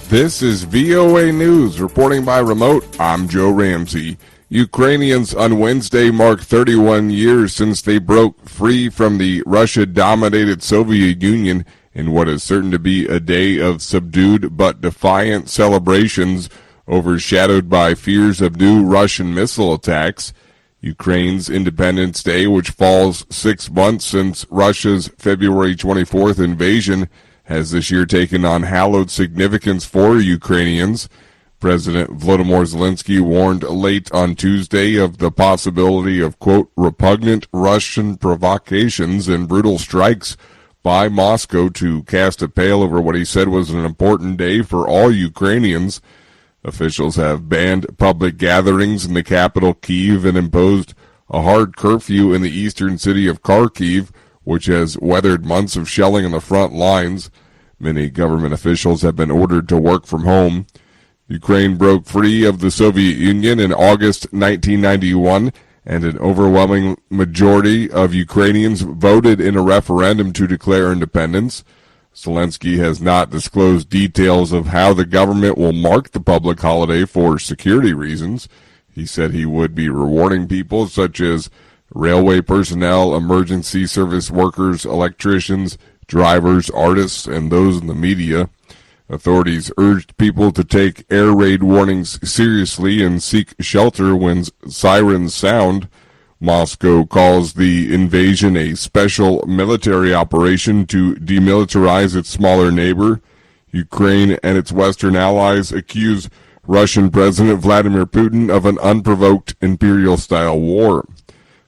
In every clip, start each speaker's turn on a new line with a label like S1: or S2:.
S1: This is VOA News, reporting by remote. I'm Joe Ramsey. Ukrainians on Wednesday marked 31 years since they broke free from the Russia-dominated Soviet Union in what is certain to be a day of subdued but defiant celebrations, overshadowed by fears of new Russian missile attacks. Ukraine's Independence Day, which falls 6 months since Russia's February 24th invasion, has this year taken on hallowed significance for Ukrainians. President Volodymyr Zelensky warned late on Tuesday of the possibility of, quote, repugnant Russian provocations and brutal strikes by Moscow to cast a pall over what he said was an important day for all Ukrainians. Officials have banned public gatherings in the capital, Kyiv, and imposed a hard curfew in the eastern city of Kharkiv, which has weathered months of shelling on the front lines. Many government officials have been ordered to work from home. Ukraine broke free of the Soviet Union in August 1991, and an overwhelming majority of Ukrainians voted in a referendum to declare independence. Zelensky has not disclosed details of how the government will mark the public holiday for security reasons. He said he would be rewarding people such as railway personnel, emergency service workers, electricians, drivers, artists, and those in the media. Authorities urged people to take air raid warnings seriously and seek shelter when sirens sound. Moscow calls the invasion a special military operation to demilitarize its smaller neighbor. Ukraine and its Western allies accuse Russian President Vladimir Putin of an unprovoked imperial-style war.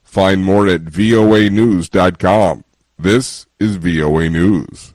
S1: Find more at voanews.com. This is VOA News.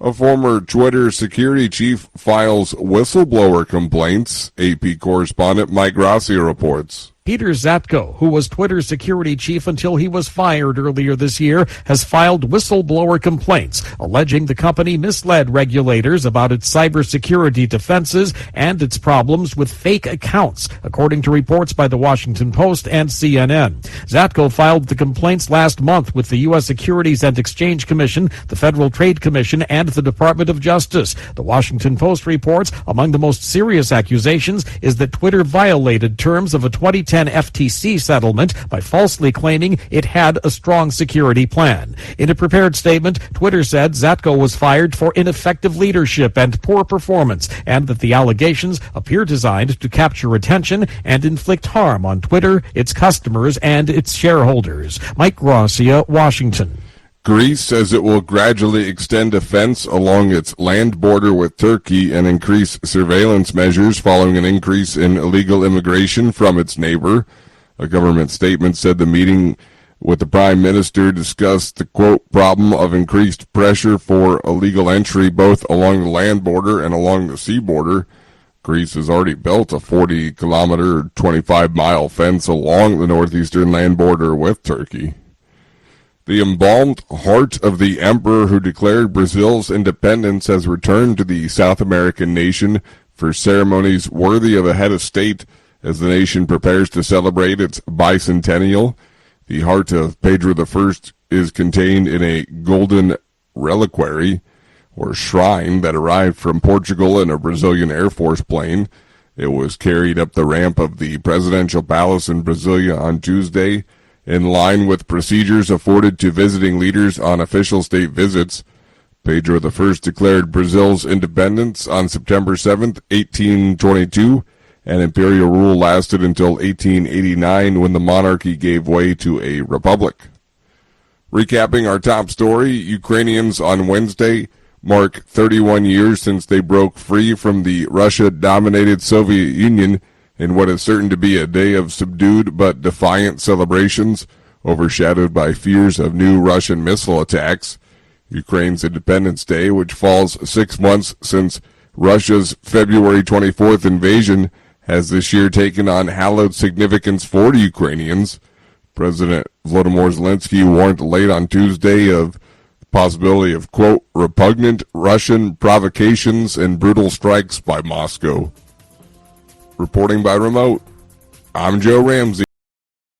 S1: A former Twitter security chief files whistleblower complaints, AP correspondent Mike Gracia reports.
S2: Peter Zatko, who was Twitter's security chief until he was fired earlier this year, has filed whistleblower complaints, alleging the company misled regulators about its cybersecurity defenses and its problems with fake accounts, according to reports by The Washington Post and CNN. Zatko filed the complaints last month with the U.S. Securities and Exchange Commission, the Federal Trade Commission, and the Department of Justice. The Washington Post reports among the most serious accusations is that Twitter violated terms of a 2010 FTC settlement by falsely claiming it had a strong security plan. In a prepared statement, Twitter said Zatko was fired for ineffective leadership and poor performance, and that the allegations appear designed to capture attention and inflict harm on Twitter, its customers, and its shareholders. Mike Gracia, Washington.
S1: Greece says it will gradually extend a fence along its land border with Turkey and increase surveillance measures following an increase in illegal immigration from its neighbor. A government statement said the meeting with the prime minister discussed the, quote, problem of increased pressure for illegal entry both along the land border and along the sea border. Greece has already built a 40-kilometer, 25-mile fence along the northeastern land border with Turkey. The embalmed heart of the emperor who declared Brazil's independence has returned to the South American nation for ceremonies worthy of a head of state as the nation prepares to celebrate its bicentennial. The heart of Pedro I is contained in a golden reliquary or shrine that arrived from Portugal in a Brazilian Air Force plane. It was carried up the ramp of the presidential palace in Brasilia on Tuesday, in line with procedures afforded to visiting leaders on official state visits. Pedro I declared Brazil's independence on September 7, 1822, and imperial rule lasted until 1889 when the monarchy gave way to a republic. Recapping our top story, Ukrainians on Wednesday mark 31 years since they broke free from the Russia-dominated Soviet Union in what is certain to be a day of subdued but defiant celebrations, overshadowed by fears of new Russian missile attacks. Ukraine's Independence Day, which falls 6 months since Russia's February 24th invasion, has this year taken on hallowed significance for Ukrainians. President Volodymyr Zelensky warned late on Tuesday of the possibility of, quote, repugnant Russian provocations and brutal strikes by Moscow. Reporting by remote, I'm Joe Ramsey.